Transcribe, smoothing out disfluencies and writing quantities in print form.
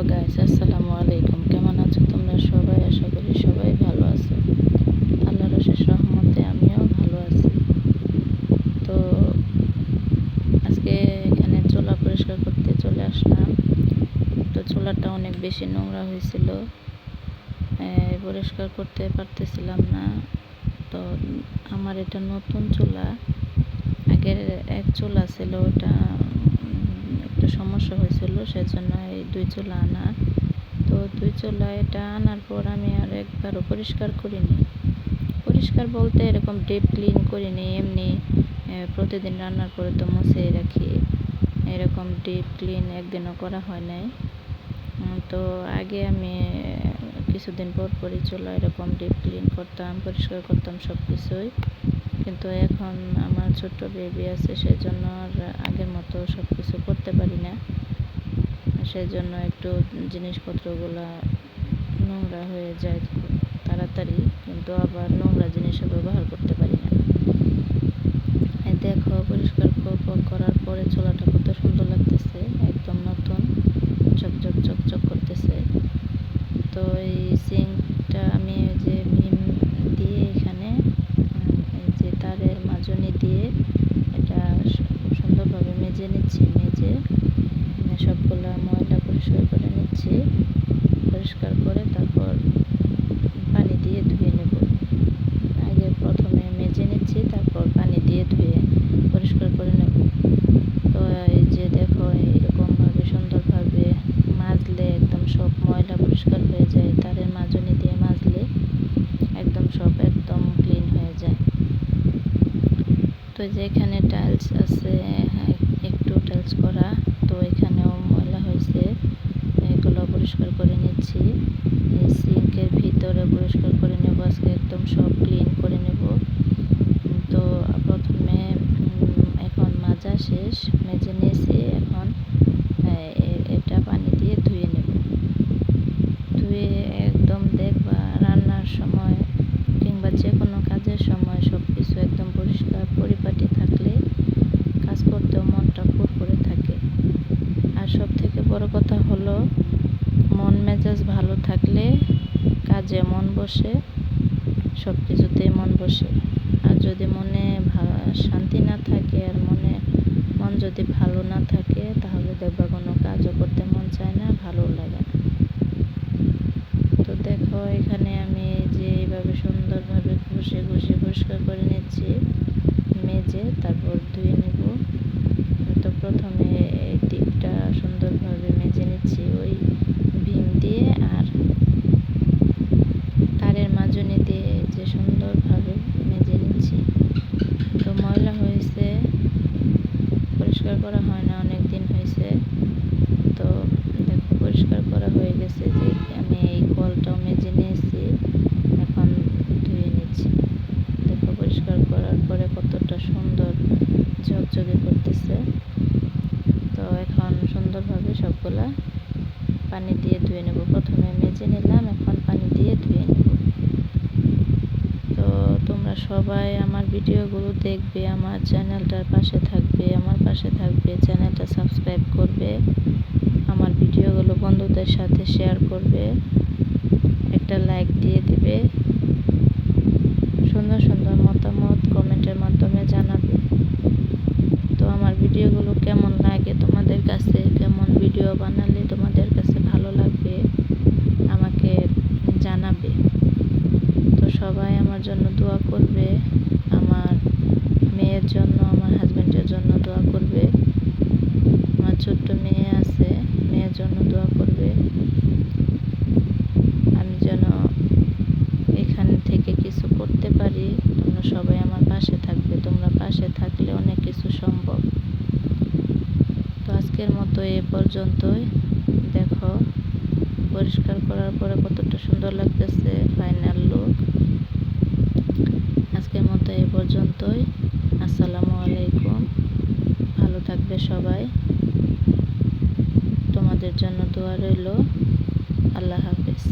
Guys, আসসালামু আলাইকুম। কেমন আছো তোমরা সবাই? আশা করি সবাই ভালো আছো। আল্লাহর অশেষ রহমতে আমিও ভালো আছি। তো আজকে এখানে চুলা পরিষ্কার করতে চলে আসলাম। তো চুলাটা অনেক বেশি নোংরা হয়েছিল, পরিষ্কার করতে পারতেছিলাম না। তো আমার এটা নতুন চুলা, আগের এক চুলা ছিল, ওটা একটু সমস্যা হয়েছিল, সেজন্য এই দুই চুলা আনা। তো দুই চুলা এটা আনার পর আমি আর একবারও পরিষ্কার করিনি। পরিষ্কার বলতে এরকম ডিপ ক্লিন করিনি, এমনি প্রতিদিন রান্নার পরে তো মুছে রাখি, এরকম ডিপ ক্লিন একদিনও করা হয় নাই। তো আগে আমি কিছুদিন পর পরই চুলা এরকম ডিপ ক্লিন করতাম, পরিষ্কার করতাম সব কিছুই। কিন্তু এখন আমার ছোট্ট বেবি আছে, সেজন্য আর আগের মতো সব কিছু করতে পারি না। সেজন্য একটু জিনিসপত্রগুলো নোংরা হয়ে যায় খুব তাড়াতাড়ি, কিন্তু আবার নোংরা জিনিসও ব্যবহার করতে পারি না। দেখো, পরিষ্কার করার পরে চুলাটা কত সুন্দর লাগতেছে, একদম নতুন, চকচক চকচক করতেছে। তো এই সিঙ্কটা আমি যে ভীম দিয়ে এখানে এই যে তারের মাজনি দিয়ে এটা সুন্দরভাবে মেজে নিচ্ছি। মেজে সবগুলা ময়লা পরিষ্কার করে নিচ্ছি। পরিষ্কার করে তারপর পানি দিয়ে ধুয়ে নেব। আগে প্রথমে মেজে নিচ্ছি, তারপর পানি দিয়ে ধুয়ে পরিষ্কার করে নেব। তো এই যে দেখো, এইরকমভাবে সুন্দরভাবে মাজলে একদম সব ময়লা পরিষ্কার হয়ে যায়। তারের মাজনি দিয়ে মাজলে একদম সব একদম ক্লিন হয়ে যায়। তো যে এখানে টাইলস আছে, হ্যাঁ, একটু টাইলস করা, তো এখানেও ময়লা হয়েছে, এগুলো পরিষ্কার করে নিচ্ছি। এই সিঙ্কের ভিতরে পরিষ্কার করে নেব আজকে, একদম সব ক্লিন করে নেব। তো প্রথমে এখন মাজা শেষ, মেজে নিয়েছি। এখন এটা পানি দিয়ে ধুয়ে নেব। ধুয়ে একদম দেখবা রান্নার সময় কিংবা যে কোনো কাজের সময় সব কিছু একদম পরিষ্কার পরিপাটি থাকলে কাজ করতেও মনটা ফুরফুরে থাকে। আর সব থেকে বড় কথা হলো, মন মেজাজ ভালো থাকলে কাজে মন বসে, সব কিছুতেই মন বসে। আর যদি মনে শান্তি না থাকে, আর মন যদি ভালো না থাকে, তাহলে দেখবা কোনো কাজও করতে মন চায় না, ভালো লাগে না। তো দেখো, এখানে আমি যে এইভাবে সুন্দরভাবে ঘষে ঘষে পরিষ্কার করে নিচ্ছি, মেজে তারপর ধুয়ে নেব। তো প্রথমে এই দিকটা সুন্দরভাবে মেজে নিচ্ছি ওই ভীম দিয়ে আর তারের মাজনি দিয়ে, যে সুন্দরভাবে মেজে নিচ্ছি। তো ময়লা হয়েছে, পরিষ্কার করা হয় না, অনেক দিন হয়েছে। তো দেখো, পরিষ্কার করা হয়ে গেছে। যে আমি এই কলটাও মেজে নিয়েছি, এখন ধুয়ে নিচ্ছি। দেখো, পরিষ্কার করার পরে কতটা সুন্দর ঝকঝকে করতেছে। তো এখন সুন্দরভাবে সবগুলা পানি দিয়ে ধুয়ে নেব। প্রথমে মেজে নিলাম, এখন পানি দিয়ে ধুয়ে নেব। তো তোমরা সবাই আমার ভিডিওগুলো দেখবে, আমার চ্যানেলটার পাশে থাকবে, আমার পাশে থাকবে, চ্যানেলটা সাবস্ক্রাইব করবে, আমার ভিডিওগুলো বন্ধুদের সাথে শেয়ার করবে, একটা লাইক দিয়ে দিবে, সুন্দর সুন্দর মতামত কমেন্টের মাধ্যমে জানাবে। তো আমার ভিডিওগুলো কেমন লাগে তোমাদের কাছে, কেমন ভিডিও বানালে তোমাদের কাছে ভালো লাগবে, আমাকে জানাবে। তো সবাই আমার জন্য দোয়া করবে, আমার মেয়ের জন্য, আমার হাজব্যান্ডের জন্য দোয়া করবে। আমার ছোট্ট মেয়ে আছে, মেয়ের জন্য দোয়া করবে। আমি যেন এখান থেকে কিছু করতে পারি, তোমরা সবাই আমার পাশে থাকবে। তোমরা পাশে থাকলে অনেক কিছু সম্ভব। তো আজকের মতো এ পর্যন্তই। দেখো, পরিষ্কার করার পরে কতটা সুন্দর লাগতেছে ফাইনাল লুক। আজকের মতো এ পর্যন্তই। আসসালামু আলাইকুম। ভালো থাকবে সবাই, তোমাদের জন্য দোয়া রইল। আল্লাহ হাফেজ।